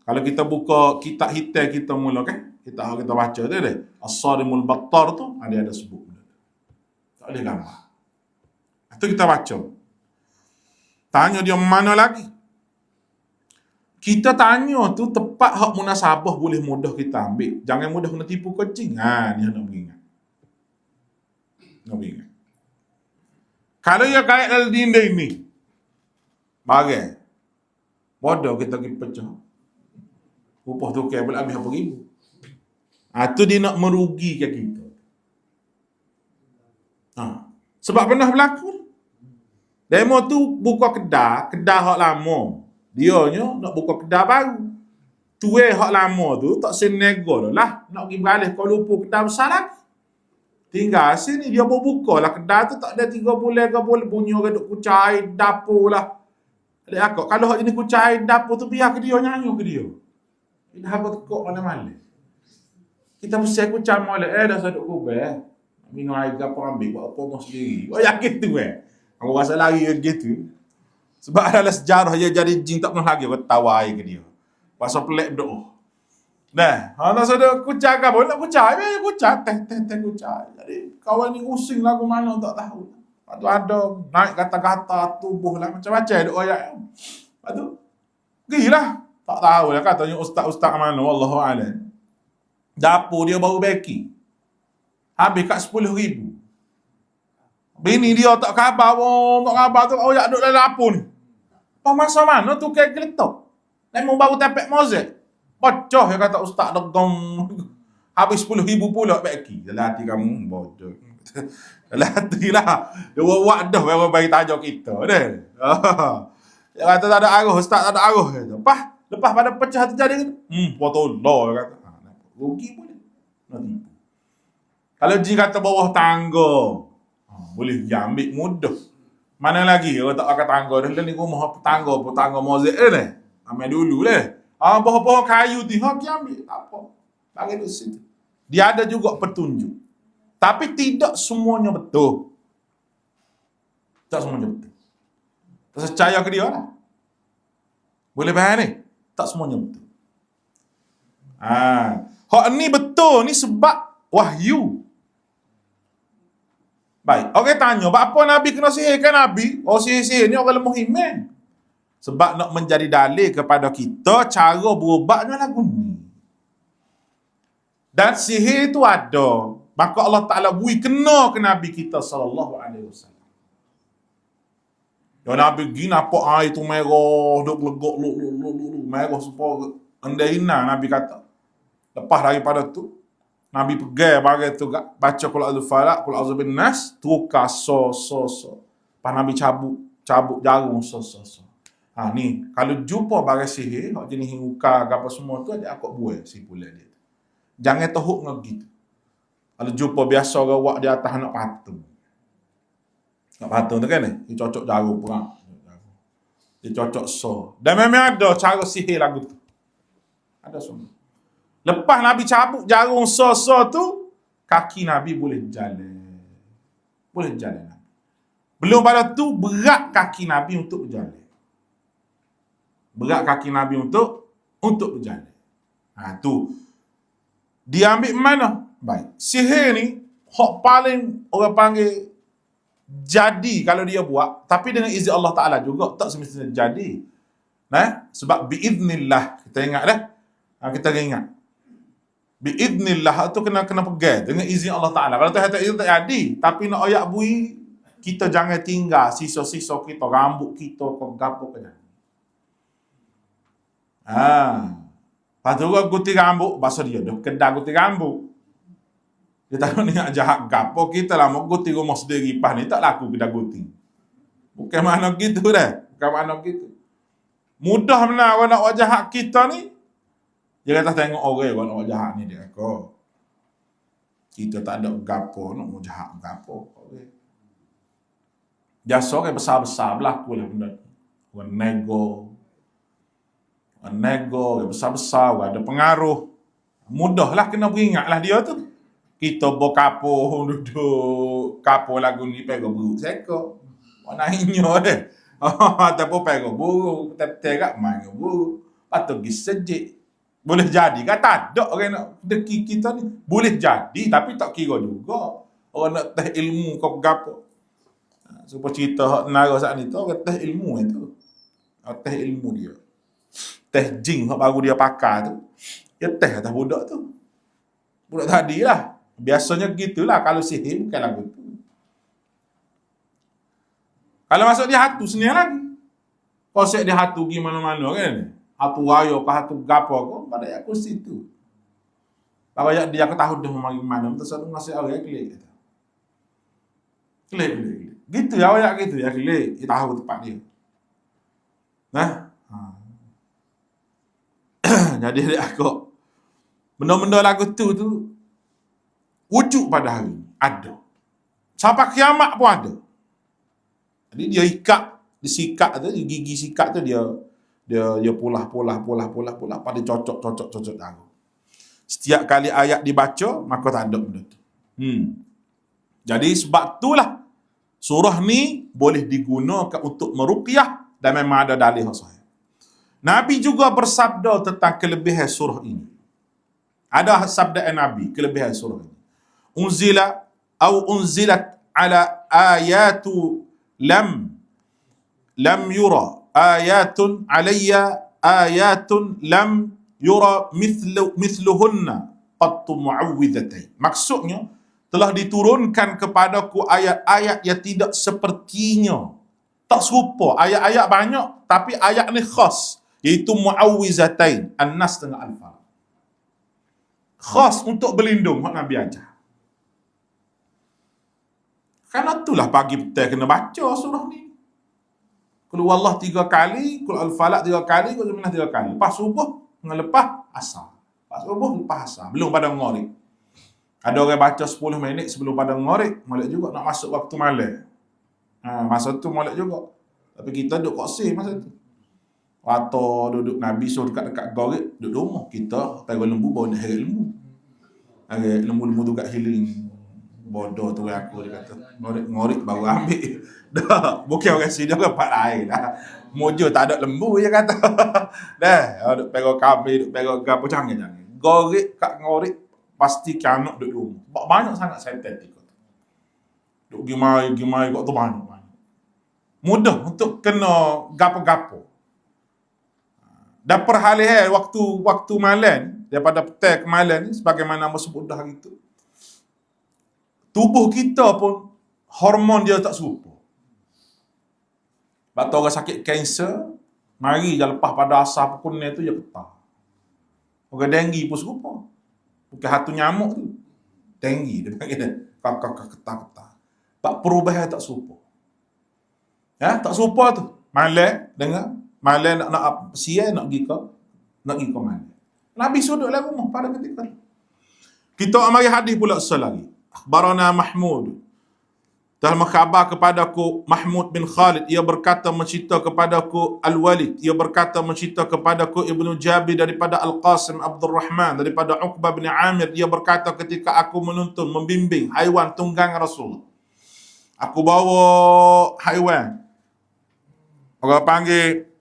Kalau kita buka kitab hitam kita mula kan, kita baca tu dia. As-Sarimul Battar tu, ada sebut. Tak ada gambar. Itu kita baca. Tanya dia mana lagi? Kita tanya tu tepat hak munasabah boleh mudah kita ambil. Jangan mudah kena tipu kucing. Ni nak mengingat. Kalau ia kait dalam dinding ni, bagai bodoh kita pergi pecah. Upah tu kaya boleh habis apa ribu. Tu dia nak merugikan kita. Sebab pernah berlaku. Demo tu buka kedai hak lama. Dianya nak buka kedai baru. Tuai hak lama tu tak senego lah. Nak pergi beralih Kuala Lumpur kedai besar lagi. Tinggal sini dia buka lah kedai tu tak ada 3 bulan ke boleh bunyi orang duk kucai dapur lah. Adik akak, kalau hak jenis kucai dapur tu biar ke dia nyanyi ke dia. Dah apa tekuk mana-mana. Kita mesti kucai molek dah saduk kubah. Minum air ke apa ambil buat apa mau sendiri. Yakin tu aku rasa lari gitu. Sebab adalah sejarah dia jadi jin tak pernah lagi aku tawa air ke dia. Pasal pelik berdoa. Dah, tak saduk kucai ke apa nak kucai teh kucai. Jadi kawan ni using lagu mana tak tahu. Lepas tu ada naik kata-kata tubuh lah macam-macam duk ayat. Lepas tu pergilah. Tak tahu lah katanya ustaz-ustaz mana wallahu a'lam. Dapur dia baru beki. Habis kat 10,000. Bini dia tak khabar tu ayat duk dalam dapur ni. Kau masa mana tu kayak geletok? Nemu baru tepek mozek. Bocoh ya kata ustaz degong. Habis 10,000 pula beki. Dalam hati kamu bodoh. Dalam hati lah. Dia wadah baru bagi tajuk kita deh. Dia kata tak ada arus, ustaz tak ada arus. Lepas pada pecah terjadi. Potollah kata. Rugi boleh. Nak tipu. Kalau Ji kata bawah tangga. Boleh ambil mudah. Mana lagi kalau tak pakai tangga dah ni rumah tangga mozek ni. Ambil dulu deh. Pohon-pohon kayu tu hak ambil tak apa. Bagi di situ. Dia ada juga petunjuk. Tapi tidak semuanya betul. Tak semuanya betul. Tak percaya ke dia lah. Boleh faham ni? Tak semuanya betul. Hak ni betul ni sebab wahyu. Baik, orang tanya, apa Nabi kena sihirkan Nabi? Sihir-sihir ni orang lemah iman. Sebab nak menjadi dalil kepada kita, cara berubatnya lagu ni. Dan sihir tu ada. Maka Allah Ta'ala bui kena ke Nabi kita SAW. Ya Nabi pergi nampak air tu merah, duk legok, merah supaya andai inang Nabi kata. Lepas daripada tu, Nabi pegang bagai tu baca Qul a'udzu falaq, Qul a'udzu bin nas, tukar so. Lepas Nabi cabut jarum so. Ni kalau jumpa bagai sihir, hak jenis ukar ke apa semua tu dia akak buai simpulan dia. Jangan terhuk dengan gitu. Kalau jumpa biasa rawak di atas nak patung. Nak patung tu kan ni, dia cocok jarum perang. Dia cocok so. Dan memang ada cara sihir lagu tu. Ada semua. Lepas Nabi cabut jarum so tu, kaki Nabi boleh jalan. Boleh jalan. Belum pada tu, berat kaki Nabi untuk berjalan. Berat kaki Nabi untuk berjalan. Tu. Dia ambil mana? Baik. Sihir ni, hak paling orang panggil jadi kalau dia buat. Tapi dengan izin Allah Ta'ala juga, tak semestinya jadi. Sebab biiznillah. Kita ingat dah. Kita ingat. Biiznillah tu kena pegang dengan izin Allah Ta'ala. Kalau tak izin tak jadi. Tapi nak ayak bui, kita jangan tinggal sisa-sisa kita, rambut kita, gapo ke jangan. Lepas tu guti rambut, bahasa dia dah kedai guti rambut. Dia tak nak jahat gapo kita lah, mau guti rumah sendiri, pas ni tak laku kedai guti. Bukan mana gitu dah. Bukan mana gitu. Mudah benar orang nak jahat kita ni. Dia kata tengok orang nak jahat ni dia kata. Kita tak ada gapo nak mau jahat gapo. Biasa orang besar-besar berlaku lah benda. Orang nego, orang besar-besar, orang ada pengaruh. Mudahlah kena beringatlah dia tu. Kita berkapo duduk kapo lagu ni pego buruk seko. Mana inyo deh. Ataupun pego buruk, tep-tep main buruk. Patut pergi sejik. Boleh jadi kan? Tak ada orang nak deki kita ni. Boleh jadi tapi tak kira juga. Orang nak teh ilmu kau gapo. Supaya cerita hak nara saat ni tu orang teh ilmu itu. Teh ilmu dia. Teh jing hak baru dia pakai tu. Dia teh atas budak tu. Budak tadi lah. Biasanya gitulah kalau sihir bukan lagu tu. Kalau masuk dia hatu senyap lagi. Konsep dia hatu pergi mana-mana kan? Hatu raya ke hatu gapo ke, pada ayat kursi tu. Kalau ayat dia aku tahu dah memang mana, betul satu ngasih orang klik. Klik. Gitu ya ayat gitu ya klik, dia tahu tempat dia. Jadi dia aku benda-benda lagu tu wujud pada hari ada. Sampai kiamat pun ada. Jadi dia disikat tu, gigi sikat tu dia polah pada cocok dagu. Setiap kali ayat dibaca maka tak ada benda tu. Jadi sebab itulah surah ni boleh digunakan untuk meruqyah dan memang ada dalil sahih. Nabi juga bersabda tentang kelebihan surah ini. Ada sabda Nabi kelebihan surah ini. Unzilat ala ayatu lam yura ayatun alayya ayatun lam yura mithluhunna qattu mu'awwidhatain. Maksudnya telah diturunkan kepadaku ayat-ayat yang tidak sepertinya Tak serupa. Ayat-ayat banyak, tapi ayat ni khas, iaitu Mu'awwizatain, An-Nas dengan Al-Falaq. Khas untuk berlindung, hak Nabi ajar. Kerana itulah pagi petang kena baca surah ni. Qul huwallahu 3 kali, Qul Al-Falaq 3 kali, Qul Al-Nas 3 kali. Lepas subuh dengan lepas asar. Lepas subuh lepas asar. Belum pada ngorek. Ada orang baca 10 minit sebelum pada ngorek, molek juga nak masuk waktu malam. Masa tu molek juga. Tapi kita duduk koksir masa tu. Waktu duduk Nabi suruh dekat-dekat gorek, duduk rumah. Kita taruh lembu, bawa nak heret lembu. Lembu-lembu tu kat hiling. Bodoh tu aku, dia kata. Ngorek baru ambil. Dah, bukan orang sini, orang part lain dah. Mojo tak ada lembu, dia kata. Dah, duduk pegang kambing, duduk pegang apa, jangan. Gorek kat ngorek, pasti kianak duduk rumah. Banyak sangat setan tu. Duk gimai kat tu banyak. Mudah untuk kena gapo-gapo. Dan perhalian waktu malam, daripada petang ke malam ni, sebagaimana nama sebut dah hari tu, tubuh kita pun hormon dia tak serupa. Sebab tu orang sakit kanser, mari je lepas pada asar pukul ni tu, dia petang. Orang denggi pun serupa. Bukan hatu nyamuk tu. Denggi, dia panggil dia. Ketah-ketah. Tak perubahan tak serupa. Ya, tak serupa tu. Malam nak siang nak pergi ke malam. Nabi sudut lah rumah pada ketika tu. Kita amari hadis pula selagi. Akhbarana Mahmud. Telah mengkhabar kepadaku Mahmud bin Khalid, ia berkata mencerita kepadaku Al-Walid, ia berkata mencerita kepadaku Ibnu Jabir daripada Al-Qasim Abdul Rahman daripada Uqbah bin Amir, ia berkata ketika aku menuntun membimbing haiwan tunggang Rasulullah. Aku bawa haiwan, orang panggil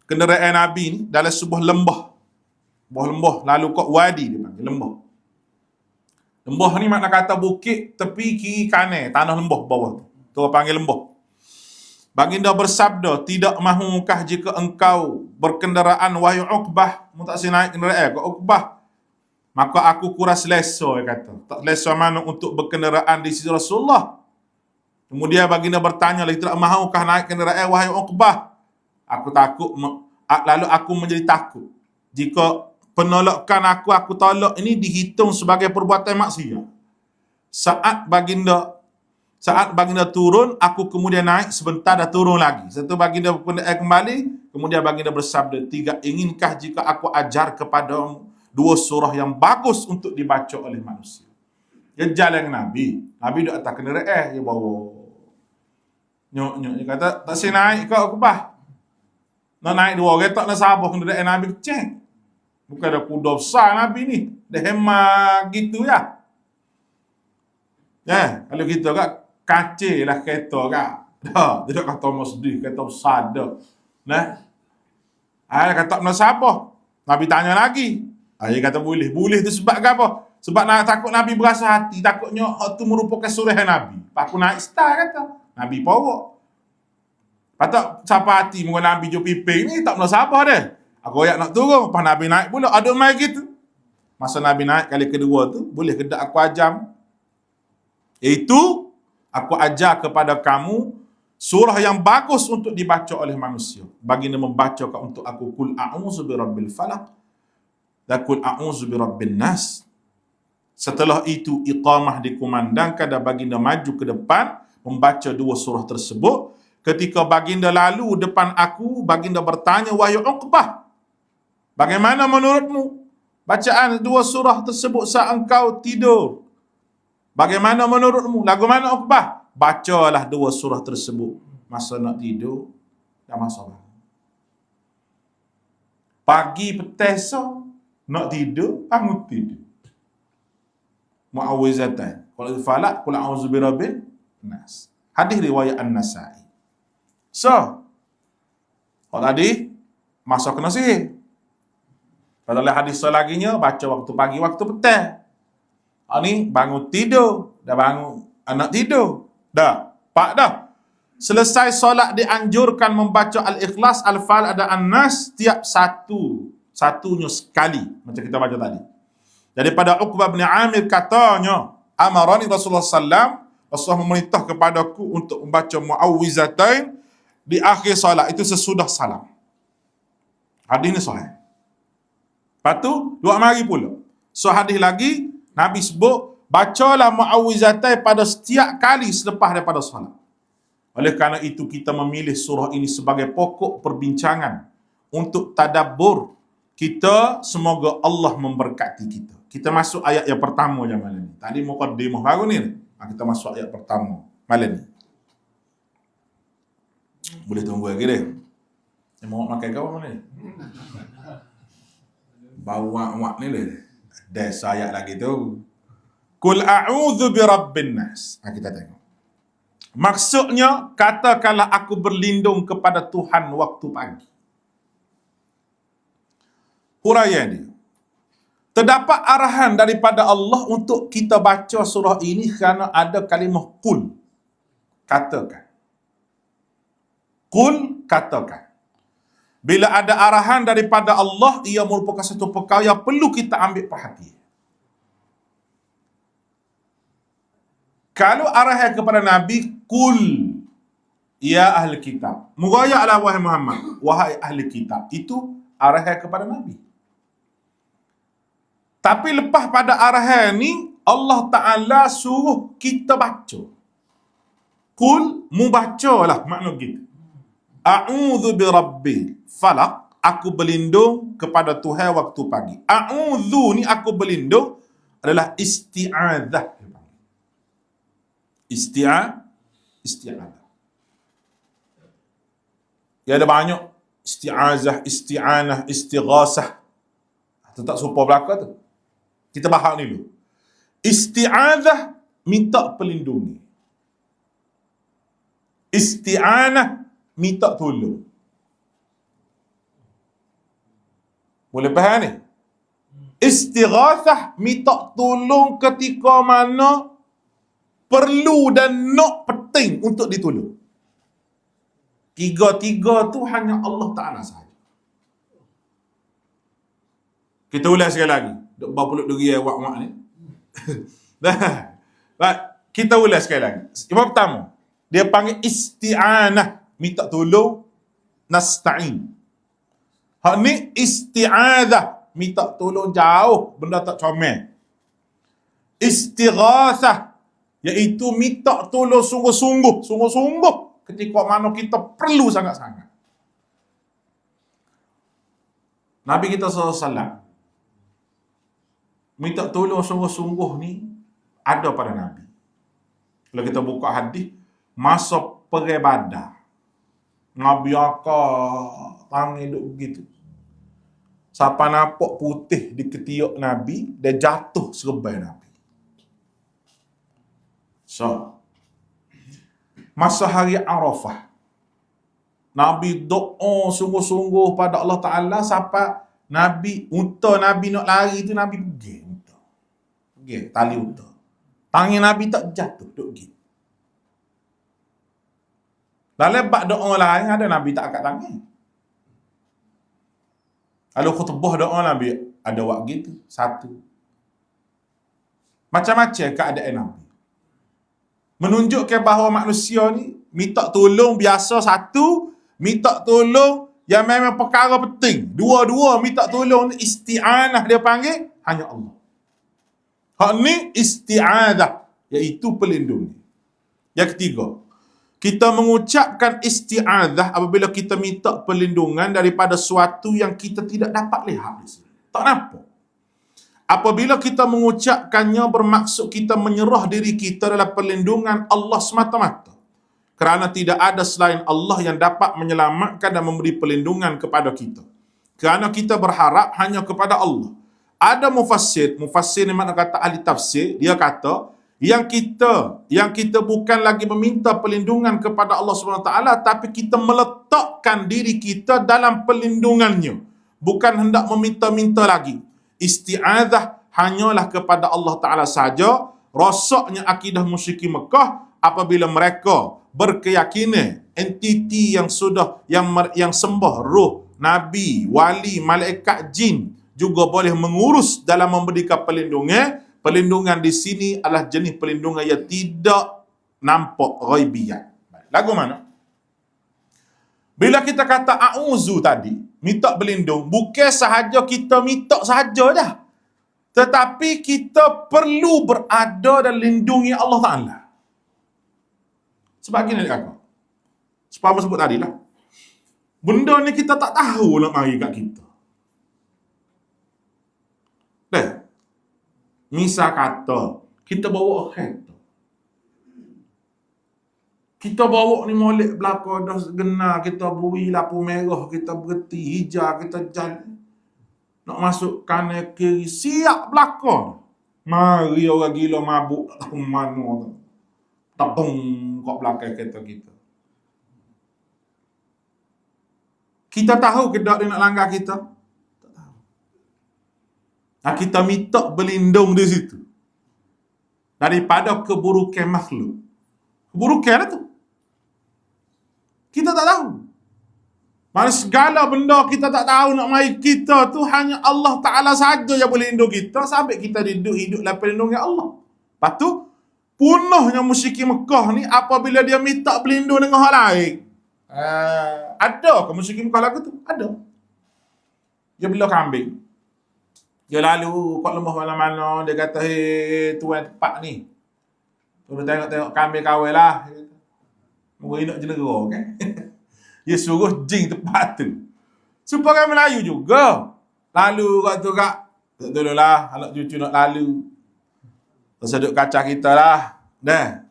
kenderaan Nabi ni dalam sebuah lembah. Sebuah lembah, lalu kok wadi dia panggil lembah. Lembah ni makna kata bukit tepi kiri kanan, tanah lembah bawah tu. Tu orang panggil lembah. Baginda bersabda, tidak mahukah jika engkau berkenderaan wahai Uqbah, mu tak naik kenderaan ke Uqbah, maka aku kurang selesa, dia kata. Tak selesa mana untuk berkenderaan di sisi Rasulullah. Kemudian baginda bertanya lagi, tidak mahukah naik kenderaan wahai Uqbah? Aku takut, lalu aku menjadi takut jika penolakan aku tolak ini dihitung sebagai perbuatan maksiat. Saat baginda turun, aku kemudian naik sebentar dah turun lagi. Setelah baginda kembali, kemudian baginda bersabda, inginkah jika aku ajar kepadamu 2 surah yang bagus untuk dibaca oleh manusia? Dia jalan Nabi. Nabi duduk atas kenderaan, dia bawa. Nyok, dia kata, tak si naik kau Uqbah. Nak naik 2 orang, tak nak sabar kenderaan Nabi kecil. Bukan ada kuda besar Nabi ni. Dia hemat gitu ya. Ya, kalau kita kat kacil lah kereta kat. Dah, dia tak kata sedih, kereta besar dah. Nah. Kata tak nak sabar. Nabi tanya lagi. Dia kata boleh. Boleh tu sebab apa? Sebab takut Nabi berasa hati, takutnya itu merupakan suruhan Nabi. Aku naik star kata. Nabi bawa. Patut siapa hati mungkin Nabi jo piping ni tak nak sabar dia. Aku ayak nak turun, lepas Nabi naik pula, ada mai gitu. Masa Nabi naik kali kedua tu, boleh ke tak aku ajam? Itu, aku ajar kepada kamu surah yang bagus untuk dibaca oleh manusia. Baginda membaca untuk aku, Qul a'udzu birabbil falaq dan Qul a'udzu birabbin nas. Setelah itu, iqamah dikumandangkan dan baginda maju ke depan, membaca 2 surah tersebut. Ketika baginda lalu depan aku, baginda bertanya, wahai Uqbah, bagaimana menurutmu bacaan 2 surah tersebut saat engkau tidur? Bagaimana menurutmu? Lagu mana Uqbah? Bacalah 2 surah tersebut masa nak tidur dan masa bangun. Pagi petang nak tidur, bangun tidur. Mu'awwizatan. Qul falaq, qul a'udzu birabbin nas. Hadis riwayat An-Nasa'i. So, kalau tadi masa kena sihir. Pada hadis selaginya, baca waktu pagi, waktu petang. Ni bangun tidur, dah bangun anak tidur. Dah, pak dah. Selesai solat dianjurkan membaca Al-Ikhlas, Al-Falaq dan An-Nas tiap satunya sekali, macam kita baca tadi. Daripada Uqbah bin Amir katanya, amarani Rasulullah sallam, Rasulullah memerintah kepadaku untuk membaca Mu'awwizatain di akhir solat, itu sesudah salam. Hadis ni sahih. Lepas tu, dua mari pula. So hadis lagi, Nabi sebut, bacalah mu'awwizatai pada setiap kali selepas daripada solat. Oleh kerana itu, kita memilih surah ini sebagai pokok perbincangan untuk tadabbur kita. Semoga Allah memberkati kita. Kita masuk ayat yang pertama je malam ni. Tadi muqaddimah baru ni. Kita masuk ayat pertama malam ni. Boleh tunggu lagi deh. Mau makan kau mana ni? Bau wak ni deh. Des ayat lagi tu. Qul a'udzu birabbin nas. Kita tengok. Maksudnya, katakanlah aku berlindung kepada Tuhan waktu pagi. Huraian dia. Terdapat arahan daripada Allah untuk kita baca surah ini kerana ada kalimah qul. Katakan. Qul, katakan. Bila ada arahan daripada Allah, ia merupakan satu perkara yang perlu kita ambil perhatian. Kalau arahan kepada Nabi, qul ya ahli kitab. Murayaklah wahai Muhammad, wahai ahli kitab. Itu arahan kepada Nabi. Tapi lepas pada arahan ni, Allah Ta'ala suruh kita baca. Qul, mubacalah makna gitu. A'udzu birabbil falaq, aku berlindung kepada Tuhan waktu pagi. A'udzu ni aku berlindung adalah isti'adzah. Isti'adzah. Ya ada banyak isti'adzah, isti'anah, istighasah. Tu tak serupa belaka tu. Kita bahas ni dulu. Isti'adzah, minta pelindungi. Isti'anah, minta tolong. Boleh faham ni? Istighasah, minta tolong ketika mana perlu dan nak penting untuk ditolong. Tiga-tiga tu hanya Allah Ta'ala sahaja. Kita ulas sekali lagi. Duk berpuluk duri wak-wak ni. Kita ulas sekali lagi. Yang pertama, dia panggil isti'anah, minta tolong, nasta'in. Hak ni isti'adzah, minta tolong jauh, benda tak comel. Istighasah, iaitu minta tolong sungguh-sungguh ketika mana kita perlu sangat-sangat. Nabi kita SAW minta tolong sungguh-sungguh ni ada pada Nabi. Kalau kita buka hadis, masa perang Badar, Nabi akak tangan duk begitu. Siapa nampak putih di ketiak Nabi, dia jatuh serbai Nabi. So, masa hari Arafah, Nabi doa sungguh-sungguh pada Allah Ta'ala sampai Nabi, unta Nabi nak lari tu, Nabi pergi unta. Pergi, tali unta. Tangan Nabi tak jatuh, duk pergi. Lalu bak doa lain, ada Nabi tak angkat tangan. Kalau khutbah doa Nabi, ada wak gitu, satu. Macam-macam keadaan Nabi. Menunjukkan bahawa manusia ni minta tolong biasa satu, minta tolong yang memang perkara penting. Dua-dua minta tolong ni isti'anah dia panggil, hanya Allah. Hak ni isti'adah, iaitu pelindung. Yang ketiga, kita mengucapkan isti'adah apabila kita minta perlindungan daripada sesuatu yang kita tidak dapat lihat. Tak nampak. Apabila kita mengucapkannya bermaksud kita menyerah diri kita dalam perlindungan Allah semata-mata. Kerana tidak ada selain Allah yang dapat menyelamatkan dan memberi perlindungan kepada kita. Kerana kita berharap hanya kepada Allah. Ada mufassir ni makna kata ahli tafsir, dia kata yang kita bukan lagi meminta perlindungan kepada Allah SWT, tapi kita meletakkan diri kita dalam perlindungannya. Bukan hendak meminta-minta lagi. Isti'adzah hanyalah kepada Allah Ta'ala saja. Rosaknya akidah musyrikin Mekah apabila mereka berkeyakinan entiti yang yang sembah roh, nabi, wali, malaikat, jin juga boleh mengurus dalam memberikan perlindungan. Perlindungan di sini adalah jenis perlindungan yang tidak nampak ghaibiyat. Lagu mana? Bila kita kata a'udzu tadi, minta berlindung, bukan sahaja kita minta sahaja dah. Tetapi kita perlu berada dan lindungi Allah Ta'ala. Sebab gini kakak. Sebab apa sebut tadi lah. Benda ni kita tak tahu nak mari kat kita. Dah. Misal kata, kita bawa kereta. Kita bawa ni molek belakang dah segena, kita beri lampu merah, kita berhenti, hijau, kita jalan. Nak masuk kanan kiri, siap belakang. Mari orang gila mabuk tak tahu mana tu. Tepung kat belakang kereta kita. Kita tahu ke tak dia nak langgar kita? Tak tahu. Nah, kita minta berlindung di situ. Daripada keburukan makhluk. Keburukan lah tu. Kita tak tahu. Mana segala benda kita tak tahu nak mari kita tu hanya Allah Ta'ala saja yang boleh lindung kita sampai kita hidup dalam perlindungan Allah. Lepas tu, punahnya musyrik Mekah ni apabila dia minta berlindung dengan orang lain. Ada ke musyrik Mekah lagu tu? Ada. Dia bela kambing. Dia lalu kat lembah mana-mana, dia kata, "Hei, tuan tepat ni. Tolong tengok kambing kawin lah." Mungkin nak jenera, kan? Dia suruh jing tempat tu. Supaya Melayu juga. Lalu kat tu kak, tak tolonglah, anak cucu nak lalu. Terseduk kaca kita lah. Dah.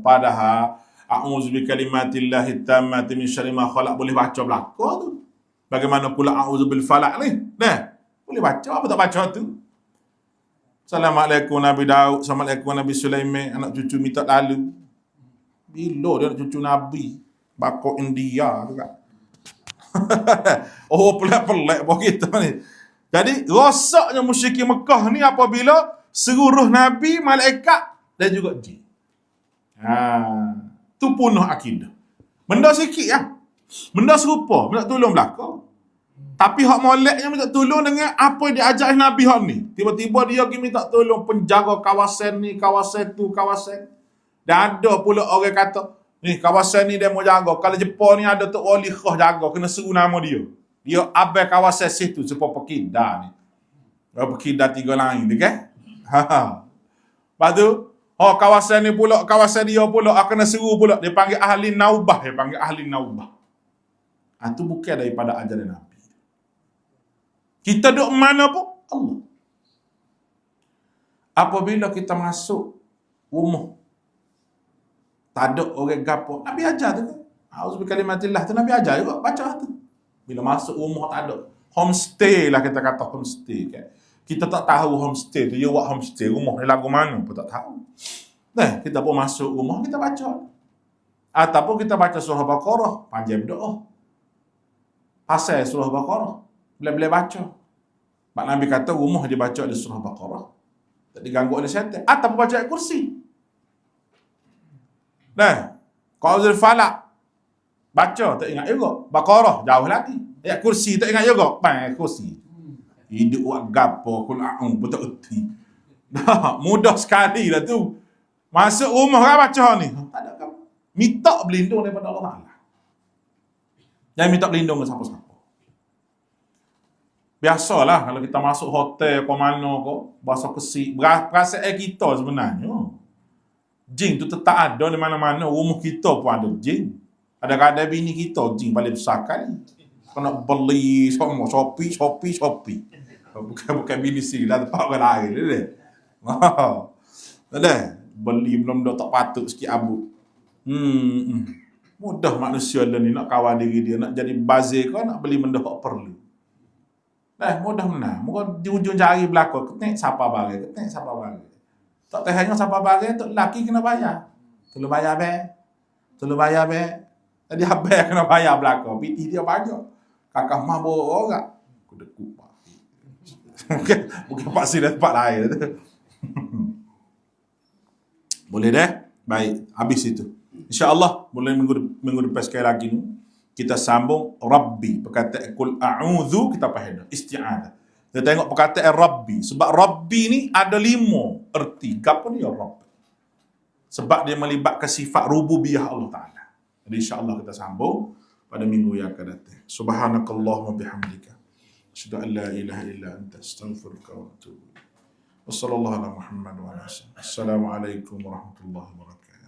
Padahal, a'udzu bi kalimatillahi tammati min syarri ma khalaq boleh baca belaka tu. Bagaimana pula a'udzu bil falaq ni? Dah. Boleh baca, apa tak baca tu? Assalamualaikum Nabi Daud, Assalamualaikum Nabi Sulaiman, anak cucu minta lalu. Bila dia anak cucu Nabi? Bakok India tu kan. Oh, pelik-pelik buat kita ni. Jadi, rosaknya musyrik Mekah ni apabila seluruh Nabi, malaikat dan juga jin. Tu punah akidah. Benda sikit lah. Benda serupa, minta tolong belakang. Tapi hak moleknya minta tolong dengan apa yang diajar Nabi hak ni. Tiba-tiba dia pergi minta tolong penjaga kawasan ni, kawasan tu, kawasan. Dan ada pula orang kata, ni kawasan ni dia mau jaga. Kalau Jepun ni ada Tok Wali Khah jaga, kena seru nama dia. Dia abai kawasan situ sebab Pekinda ni. Pekinda 3 lain dia kan? Lepas tu, kawasan ni pula, kawasan dia pula, kena seru pula. Dia panggil ahli naubah. Dia panggil ahli naubah. Itu bukan daripada ajaran Nabi. Kita duduk mana pun, Allah. Apabila kita masuk rumah, tak ada orang gapo, Nabi ajar tu kan. Auzubi kalimatillah tu Nabi ajar juga, baca tu. Bila masuk rumah tak ada. Homestay lah kita kata homestay kan. Kita tak tahu homestay tu, dia buat homestay, rumah ni lagu mana pun tak tahu. Nah, kita pun masuk rumah, kita baca. Ataupun kita baca surah Baqarah, panjang doa. Pasal surah Baqarah, boleh-boleh baca. Mak Nabi kata rumah dia baca ada surah Baqarah. Tak diganggu oleh syaitan. Ataupun baca ayat kursi. Nah, Qaulul Falaq baca tak ingat juga. Baqarah jauh lagi. Ayat kursi tak ingat juga. Ayat kursi. Hidup buat gapo kul a'um betul erti. Dah mudah sekali lah tu. Masuk rumah kan baca ni. Tak ada apa. Minta berlindung daripada Allah Taala. Jangan minta berlindung ke siapa-siapa. Biasalah kalau kita masuk hotel ke mana ke, bahasa kesik, perasaan kita sebenarnya. Jin tu tetap ada di mana-mana. Rumah kita pun ada jin. Ada-ada bini kita, jin paling besar kali. Kena beli semua, Shopee. Bukan bini sini lah, tempat orang lain. Dah, beli belum dah tak patut sikit abu. Mudah manusia ni nak kawan diri dia, nak jadi bazir kau, nak beli benda tak perlu. Mudah menang. Mungkin di ujung jari belakang, ketik siapa bagi. Tak tahu siapa bagi, tu lelaki kena bayar. Tolong bayar be. Tadi abang kena bayar belakang. Piti dia banyak. Kakak mabuk orang. Aku dekuk pak. Mungkin pasti dah tempat lain. Boleh dah? Baik, habis itu. InsyaAllah, boleh minggu depan sekali lagi ni. Kita sambung Rabbi. Perkataan Qul a'udhu, kita faham. Isti'adah. Kita tengok perkataan Rabbi. Sebab Rabbi ni ada 5 erti. Apa dia Rabbi? Sebab dia melibatkan sifat rububiyah Allah Ta'ala. Jadi insyaAllah kita sambung. pada minggu yang akan datang. Subhanakallahumma bihamdika. Asyhadu an la ilaha illa anta astaghfiruka wa atubu ilaik. Wassallallahu ala Muhammad wa ala alihi. Assalamualaikum warahmatullahi wabarakatuh.